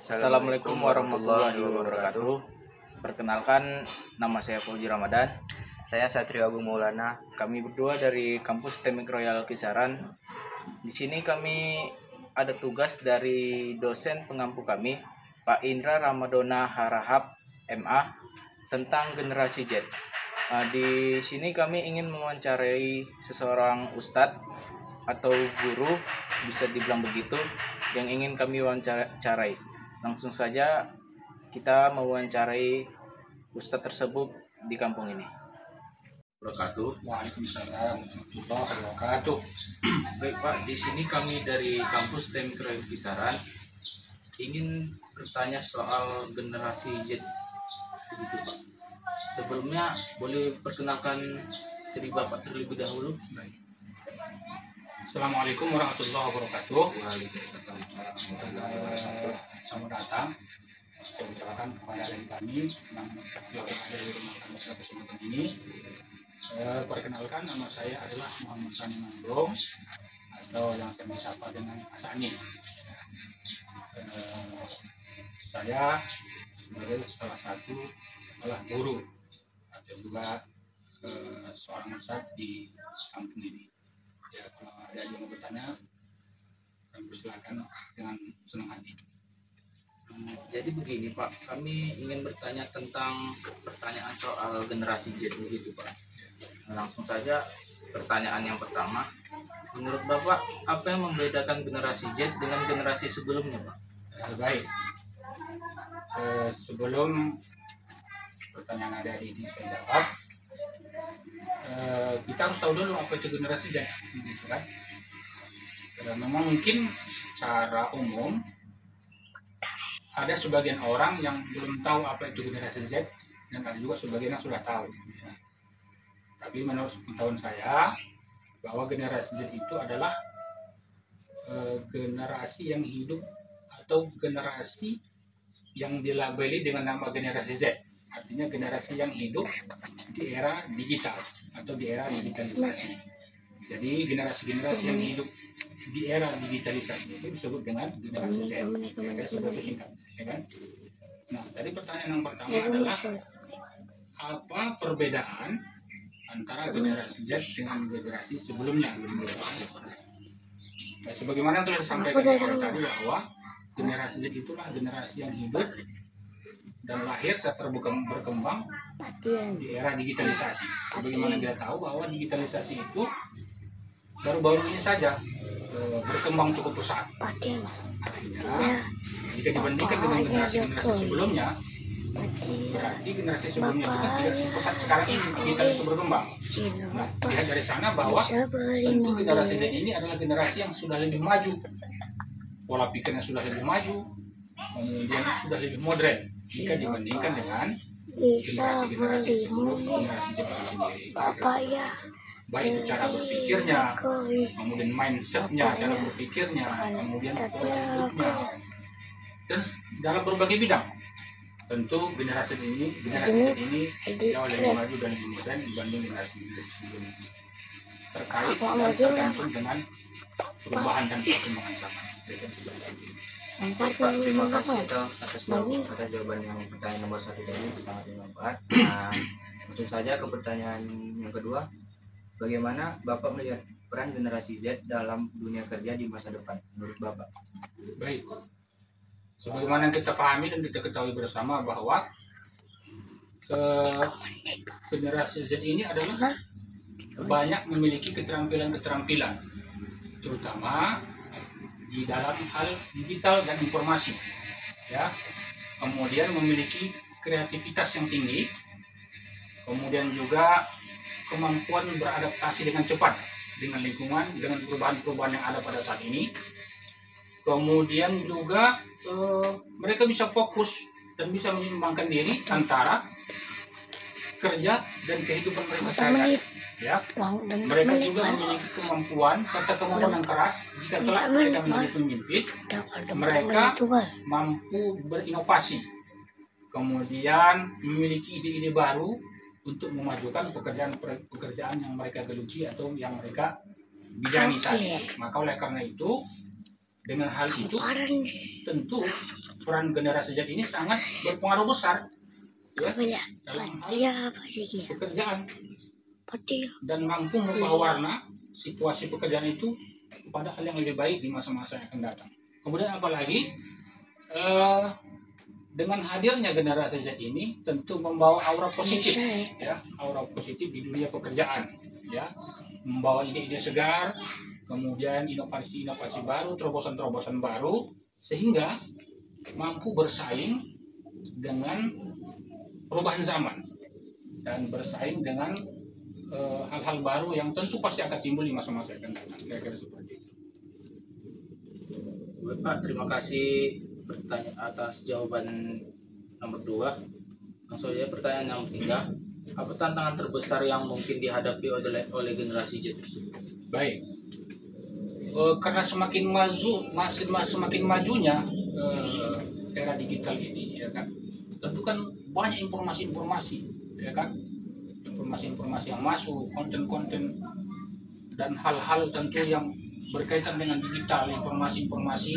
Assalamualaikum warahmatullahi wabarakatuh. Perkenalkan, nama saya Fauzi Ramadan. Saya Satrio Agung Maulana. Kami berdua dari kampus Teknik Royal Kisaran. Di sini kami ada tugas dari dosen pengampu kami, Pak Indra Ramadona Harahap, MA, tentang generasi Z. Di sini kami ingin mewawancarai seseorang ustadz atau guru, bisa dibilang begitu, yang ingin kami wawancarai. Langsung saja kita mewawancarai ustadz tersebut di kampung ini. Waalaikumsalam warahmatullahi wabarakatuh. Baik Pak, di sini kami dari kampus Teknik Royal Kisaran ingin bertanya soal generasi Z, begitu Pak. Sebelumnya boleh perkenalkan dari Bapak terlebih dahulu. Assalamualaikum warahmatullahi wabarakatuh. Selamat datang. Saya ucapkan kepada adik kami yang ada di rumah kampus kesempatan ini. Perkenalkan, nama saya adalah Muhammad Sani Mangrong atau yang saya disapa dengan Asani. Saya sebagai salah satu kepala guru atau juga seorang ustadz di kampung ini. Ya, kalau ada yang mau bertanya, kami persilakan dengan senang hati. Jadi begini Pak, kami ingin bertanya tentang pertanyaan soal generasi Z begitu Pak. Langsung saja pertanyaan yang pertama. Menurut Bapak, apa yang membedakan generasi Z dengan generasi sebelumnya Pak? Baik, sebelum pertanyaan adik-adik ini saya jawab, kita harus tahu dulu apa itu generasi Z, gitu kan? Memang mungkin secara umum ada sebagian orang yang belum tahu apa itu generasi Z, dan ada juga sebagian yang sudah tahu. Ya. Tapi menurut pengetahuan saya, bahwa generasi Z itu adalah generasi yang hidup atau generasi yang dilabeli dengan nama generasi Z. Artinya generasi yang hidup di era digital atau di era digitalisasi. Jadi generasi-generasi yang hidup di era digitalisasi itu disebut dengan generasi Z. Ya, sebut itu singkat, ya kan? Nah, tadi pertanyaan yang pertama adalah apa perbedaan antara generasi Z dengan generasi sebelumnya? Nah, sebagaimana yang telah disampaikan tadi bahwa generasi Z itulah generasi yang hidup dan lahir serta berkembang di era digitalisasi. Sebagaimana kita tahu bahwa digitalisasi itu baru-baru ini saja berkembang cukup pesat. Artinya jika dibandingkan dengan generasi sebelumnya, berarti generasi sebelumnya itu tidak sepesat sekarang ini digital itu berkembang. Nah, lihat dari sana bahwa tentu generasi Z ini adalah generasi yang sudah lebih maju, pola pikirnya sudah lebih maju, kemudian sudah lebih modern jika dibandingkan dengan generasi-generasi sebelum generasi Z sendiri. Baik itu cara berpikirnya, kemudian mindsetnya, cara berpikirnya, kemudian pola hidupnya, dan dalam berbagai bidang. Tentu generasi Z ini jauh lebih maju dan lebih modern dibanding generasi sebelumnya. Terkait dan tergantung dengan perubahan dan perkembangan zaman. Pak, terima kasih atas jawaban yang pertanyaan nomor 1 tadi, sangat bermanfaat. Langsung saja ke pertanyaan yang kedua. Bagaimana Bapak melihat peran generasi Z dalam dunia kerja di masa depan menurut Bapak? Baik, sebagaimana kita pahami dan kita ketahui bersama bahwa generasi Z ini adalah banyak memiliki keterampilan-keterampilan, terutama di dalam hal digital dan informasi, ya. Kemudian memiliki kreativitas yang tinggi, kemudian juga kemampuan beradaptasi dengan cepat dengan lingkungan, dengan perubahan-perubahan yang ada pada saat ini. Kemudian juga mereka bisa fokus dan bisa menyeimbangkan diri antara kerja dan kehidupan mereka sehari-hari. Ya, mereka juga memiliki kemampuan serta kemampuan yang keras. Jika kelak mereka menjadi pemimpin, mereka mampu berinovasi, kemudian memiliki ide-ide baru untuk memajukan pekerjaan yang mereka geluti atau yang mereka bidangi saat ini. Maka oleh karena itu Dengan hal itu, tentu peran generasi Z ini sangat berpengaruh besar ya dalam hal pekerjaan dan mampu merubah warna situasi pekerjaan itu kepada hal yang lebih baik di masa-masa yang akan datang. Kemudian apalagi dengan hadirnya generasi Z ini tentu membawa aura positif ya, aura positif di dunia pekerjaan ya, membawa ide-ide segar, kemudian inovasi-inovasi baru, terobosan-terobosan baru, sehingga mampu bersaing dengan perubahan zaman dan bersaing dengan hal-hal baru yang tentu pasti akan timbul di masa-masa yang akan datang. Kira-kira seperti itu. Baik, Pak, terima kasih atas jawaban nomor 2. Langsung saja pertanyaan nomor 3. Apa tantangan terbesar yang mungkin dihadapi oleh generasi Z tersebut? Baik. Karena semakin majunya era digital ini ya kan, tentu kan banyak informasi-informasi ya kan, informasi-informasi yang masuk, konten-konten dan hal-hal tentu yang berkaitan dengan digital, informasi-informasi,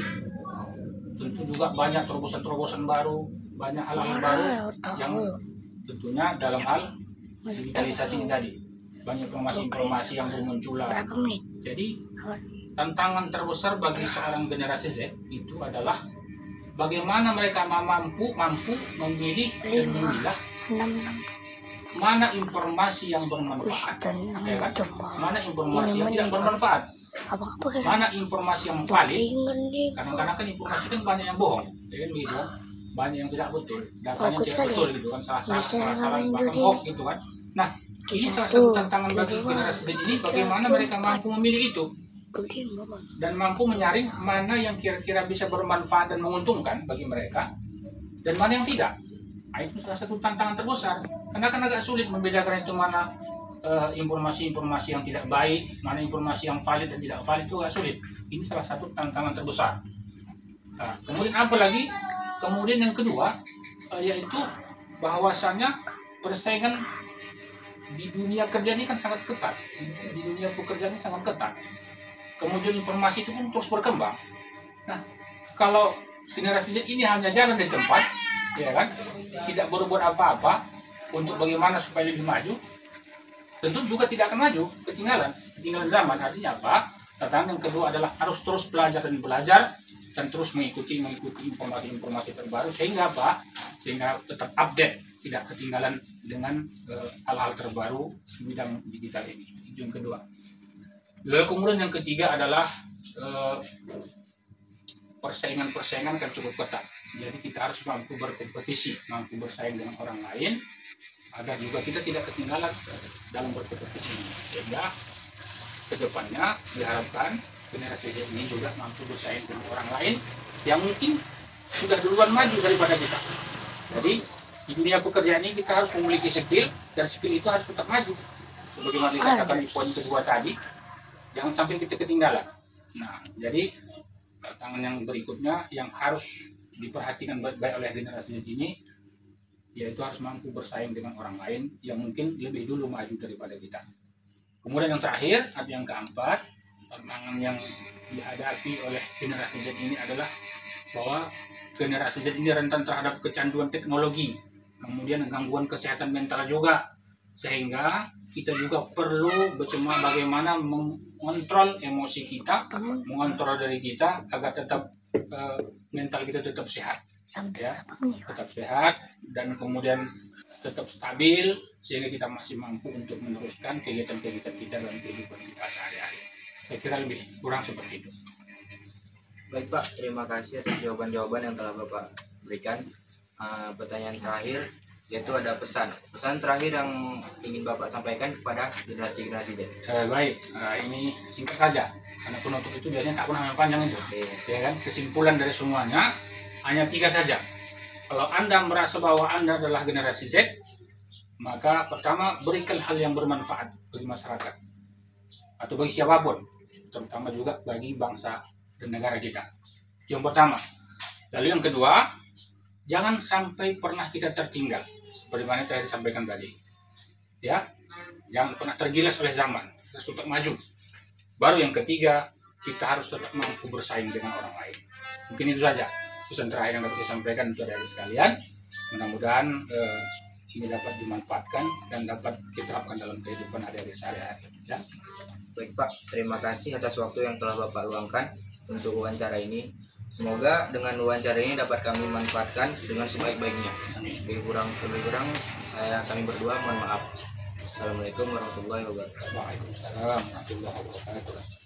tentu juga banyak terobosan-terobosan baru, banyak hal-hal baru yang tentunya dalam hal digitalisasi ini tadi, banyak informasi-informasi yang bermunculan. Jadi tantangan terbesar bagi seorang generasi Z itu adalah bagaimana mereka mampu memilih dan memilah mana informasi yang bermanfaat, ya kan? Mana informasi yang tidak bermanfaat, mana informasi yang valid. Kadang-kadang kan informasi kan banyak yang bohong, ya kan begitu, banyak yang tidak betul, datanya tidak betul gitu kan, salah bahkan hoax gitu kan. Nah, ini salah satu tantangan bagi generasi Z ini, bagaimana mereka mampu memilih itu dan mampu menyaring mana yang kira-kira bisa bermanfaat dan menguntungkan bagi mereka dan mana yang tidak. Nah, itu salah satu tantangan terbesar, karena kan agak sulit membedakan itu mana informasi-informasi yang tidak baik, mana informasi yang valid dan tidak valid, itu agak sulit. Ini salah satu tantangan terbesar. Nah, kemudian apa lagi? Kemudian yang kedua yaitu bahwasanya persaingan di dunia kerja ini kan sangat ketat, di dunia pekerjaan ini sangat ketat. Kemudian informasi itu pun terus berkembang. Nah, kalau generasi Z ini hanya jalan di tempat, ya kan, tidak berbuat apa-apa untuk bagaimana supaya lebih maju, tentu juga tidak akan maju, ketinggalan zaman. Artinya apa? Tantangan yang kedua adalah harus terus belajar dan terus mengikuti informasi-informasi terbaru, sehingga apa? Sehingga tetap update, tidak ketinggalan dengan hal-hal terbaru di bidang digital ini. Itu yang kedua. Lalu kemudian yang ketiga adalah persaingan kan cukup ketat. Jadi kita harus mampu berkompetisi, mampu bersaing dengan orang lain, agar juga kita tidak ketinggalan dalam berkompetisi. Sehingga kedepannya diharapkan generasi Z ini juga mampu bersaing dengan orang lain yang mungkin sudah duluan maju daripada kita. Jadi di dunia pekerjaan ini kita harus memiliki skill, dan skill itu harus tetap maju. Sebagaimana dikatakan di poin kedua tadi, jangan sampai kita ketinggalan. Nah, jadi tantangan yang berikutnya yang harus diperhatikan baik oleh generasi Z ini, yaitu harus mampu bersaing dengan orang lain yang mungkin lebih dulu maju daripada kita. Kemudian yang terakhir atau yang keempat, tantangan yang dihadapi oleh generasi Z ini adalah bahwa generasi Z ini rentan terhadap kecanduan teknologi, kemudian gangguan kesehatan mental juga, sehingga kita juga perlu bagaimana mengontrol emosi kita, mengontrol diri kita agar tetap mental kita tetap sehat, ya, tetap sehat dan kemudian tetap stabil, sehingga kita masih mampu untuk meneruskan kegiatan-kegiatan kita dalam kehidupan kita sehari-hari. Saya kira lebih kurang seperti itu. Baik Pak, terima kasih atas jawaban-jawaban yang telah Bapak berikan. Pertanyaan terakhir, yaitu ada pesan terakhir yang ingin Bapak sampaikan kepada generasi-generasi Z. Baik, ini singkat saja, karena penutup itu biasanya tak pernah yang panjang itu. Ya kan? Kesimpulan dari semuanya hanya 3 saja. Kalau Anda merasa bahwa Anda adalah generasi Z, maka pertama berikan hal yang bermanfaat bagi masyarakat atau bagi siapapun, terutama juga bagi bangsa dan negara kita. Itu yang pertama. Lalu yang kedua, jangan sampai pernah kita tertinggal, sebagaimana telah disampaikan tadi. Ya, jangan pernah tergilas oleh zaman, kita tetap maju. Baru yang ketiga, kita harus tetap mampu bersaing dengan orang lain. Mungkin itu saja pesan terakhir yang dapat saya sampaikan untuk adik-adik sekalian. Mudah-mudahan ini dapat dimanfaatkan dan dapat diterapkan dalam kehidupan adik-adik sehari-hari. Ya. Baik Pak, terima kasih atas waktu yang telah Bapak luangkan untuk wawancara ini. Semoga dengan wawancara ini dapat kami manfaatkan dengan sebaik-baiknya. Lebih kurang kami berdua mohon maaf. Assalamualaikum warahmatullahi wabarakatuh. Waalaikumsalam warahmatullahi wabarakatuh.